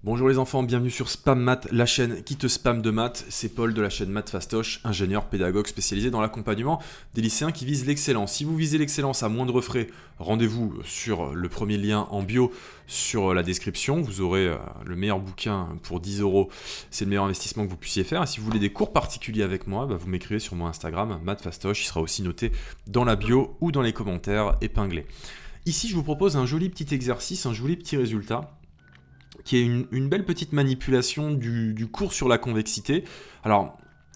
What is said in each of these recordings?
Bonjour les enfants, bienvenue sur Spam Math, la chaîne qui te spamme de maths. C'est Paul de la chaîne Math Fastoche, ingénieur pédagogue spécialisé dans l'accompagnement des lycéens qui visent l'excellence. Si vous visez l'excellence à moindre frais, rendez-vous sur le premier lien en bio sur la description. Vous aurez le meilleur bouquin pour 10 euros. C'est le meilleur investissement que vous puissiez faire. Et si vous voulez des cours particuliers avec moi, vous m'écrivez sur mon Instagram, Math Fastoche. Il sera aussi noté dans la bio ou dans les commentaires épinglés. Ici, je vous propose un joli petit exercice, un joli petit résultat, qui est une belle petite manipulation du cours sur la convexité. Alors,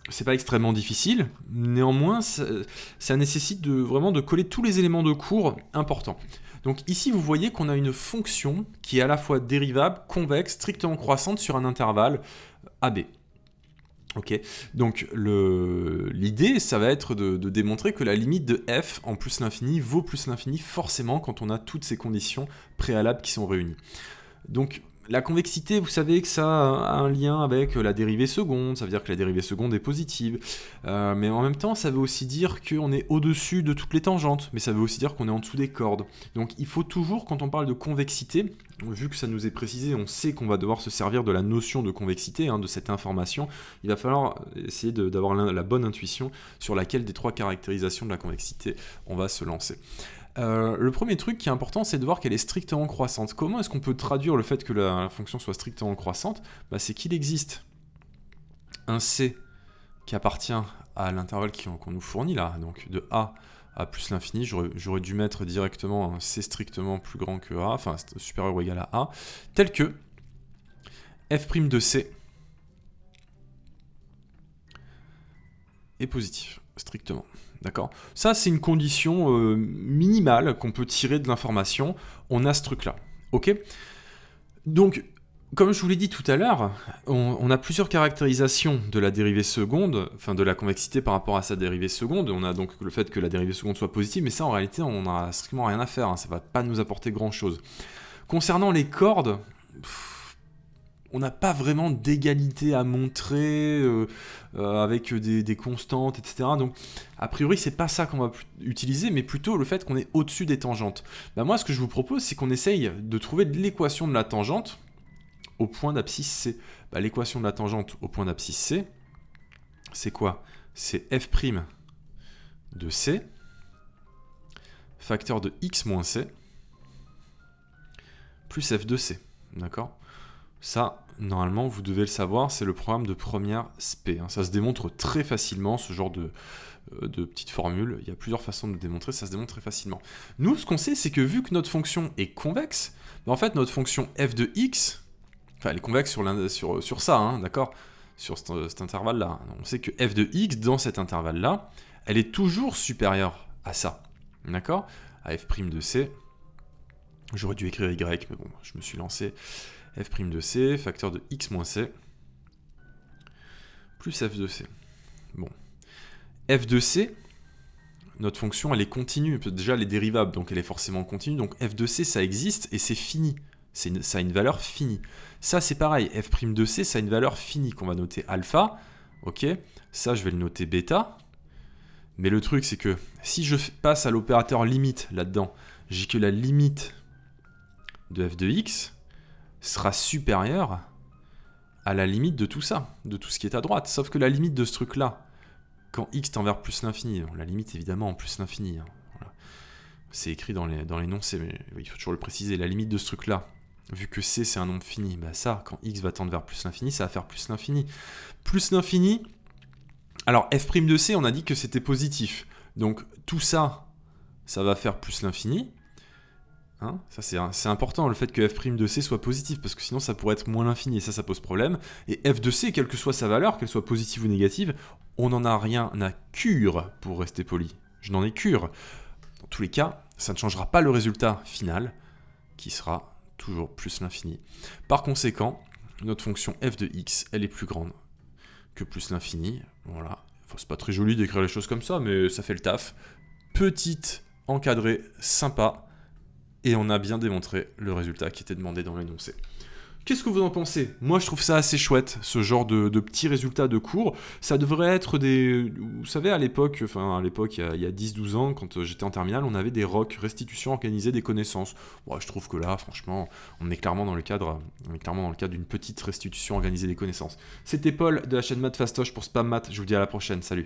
c'est pas extrêmement difficile, néanmoins, ça nécessite vraiment de coller tous les éléments de cours importants. Donc ici, vous voyez qu'on a une fonction qui est à la fois dérivable, convexe, strictement croissante sur un intervalle AB. Ok, donc l'idée, ça va être de démontrer que la limite de f en plus l'infini vaut plus l'infini forcément quand on a toutes ces conditions préalables qui sont réunies. Donc, la convexité, vous savez que ça a un lien avec la dérivée seconde, ça veut dire que la dérivée seconde est positive, mais en même temps, ça veut aussi dire qu'on est au-dessus de toutes les tangentes, mais ça veut aussi dire qu'on est en dessous des cordes. Donc il faut toujours, quand on parle de convexité, vu que ça nous est précisé, on sait qu'on va devoir se servir de la notion de convexité, de cette information, il va falloir essayer d'avoir la bonne intuition sur laquelle des trois caractérisations de la convexité on va se lancer. Le premier truc qui est important, c'est de voir qu'elle est strictement croissante. Comment est-ce qu'on peut traduire le fait que la fonction soit strictement croissante ? C'est qu'il existe un c qui appartient à l'intervalle qu'on nous fournit là, donc de a à plus l'infini. J'aurais dû mettre directement un c strictement plus grand que a, enfin supérieur ou égal à a, tel que f' de c est positif, strictement. D'accord ? Ça, c'est une condition minimale qu'on peut tirer de l'information. On a ce truc-là. Ok ? Donc, comme je vous l'ai dit tout à l'heure, on a plusieurs caractérisations de la dérivée seconde, enfin de la convexité par rapport à sa dérivée seconde. On a donc le fait que la dérivée seconde soit positive, mais ça, en réalité, on n'a strictement rien à faire. Ça ne va pas nous apporter grand-chose. Concernant les cordes, on n'a pas vraiment d'égalité à montrer avec des constantes, etc. Donc, a priori, c'est pas ça qu'on va utiliser, mais plutôt le fait qu'on est au-dessus des tangentes. Moi, ce que je vous propose, c'est qu'on essaye de trouver l'équation de la tangente au point d'abscisse C. L'équation de la tangente au point d'abscisse C, c'est quoi ? C'est f' de C, facteur de x moins C, plus f de C. D'accord ? Ça, normalement, vous devez le savoir, c'est le programme de première SP. Ça se démontre très facilement, ce genre de petites formules. Il y a plusieurs façons de le démontrer, ça se démontre très facilement. Nous, ce qu'on sait, c'est que vu que notre fonction est convexe, en fait, notre fonction f de x, elle est convexe sur ça, d'accord ? Sur cet intervalle-là. On sait que f de x, dans cet intervalle-là, elle est toujours supérieure à ça. D'accord ? À f' de c. J'aurais dû écrire y, mais bon, je me suis lancé. f' de c, facteur de x moins c, plus f de c. Bon. f de c, notre fonction, elle est continue. Déjà, elle est dérivable, donc elle est forcément continue. Donc f de c, ça existe et c'est fini. Ça a une valeur finie. Ça, c'est pareil. f' de c, ça a une valeur finie qu'on va noter alpha. Ok. Ça, je vais le noter bêta. Mais le truc, c'est que si je passe à l'opérateur limite là-dedans, j'ai que la limite de f de x sera supérieur à la limite de tout ça, de tout ce qui est à droite. Sauf que la limite de ce truc-là, quand x tend vers plus l'infini, la limite évidemment en plus l'infini, voilà. C'est écrit dans l'énoncé, mais il faut toujours le préciser, la limite de ce truc-là, vu que c c'est un nombre fini, ça, quand x va tendre vers plus l'infini, ça va faire plus l'infini. Plus l'infini, alors f' de c, on a dit que c'était positif, donc tout ça, ça va faire plus l'infini. Ça c'est important, le fait que f' de c soit positif, parce que sinon ça pourrait être moins l'infini, et ça pose problème. Et f de c, quelle que soit sa valeur, qu'elle soit positive ou négative, on n'en a rien à cure, pour rester poli. Je n'en ai cure. Dans tous les cas, ça ne changera pas le résultat final, qui sera toujours plus l'infini. Par conséquent, notre fonction f de x, elle est plus grande que plus l'infini. Voilà. Enfin, c'est pas très joli d'écrire les choses comme ça, mais ça fait le taf. Petite, encadrée, sympa. Et on a bien démontré le résultat qui était demandé dans l'énoncé. Qu'est-ce que vous en pensez? Moi, je trouve ça assez chouette, ce genre de petits résultats de cours. Ça devrait être des... Vous savez, il y a 10-12 ans, quand j'étais en terminale, on avait des ROC, restitutions organisées des connaissances. Moi, je trouve que là, franchement, on est clairement dans le cadre d'une petite restitution organisée des connaissances. C'était Paul de la chaîne Math Fastoche pour Spam Math. Je vous dis à la prochaine. Salut!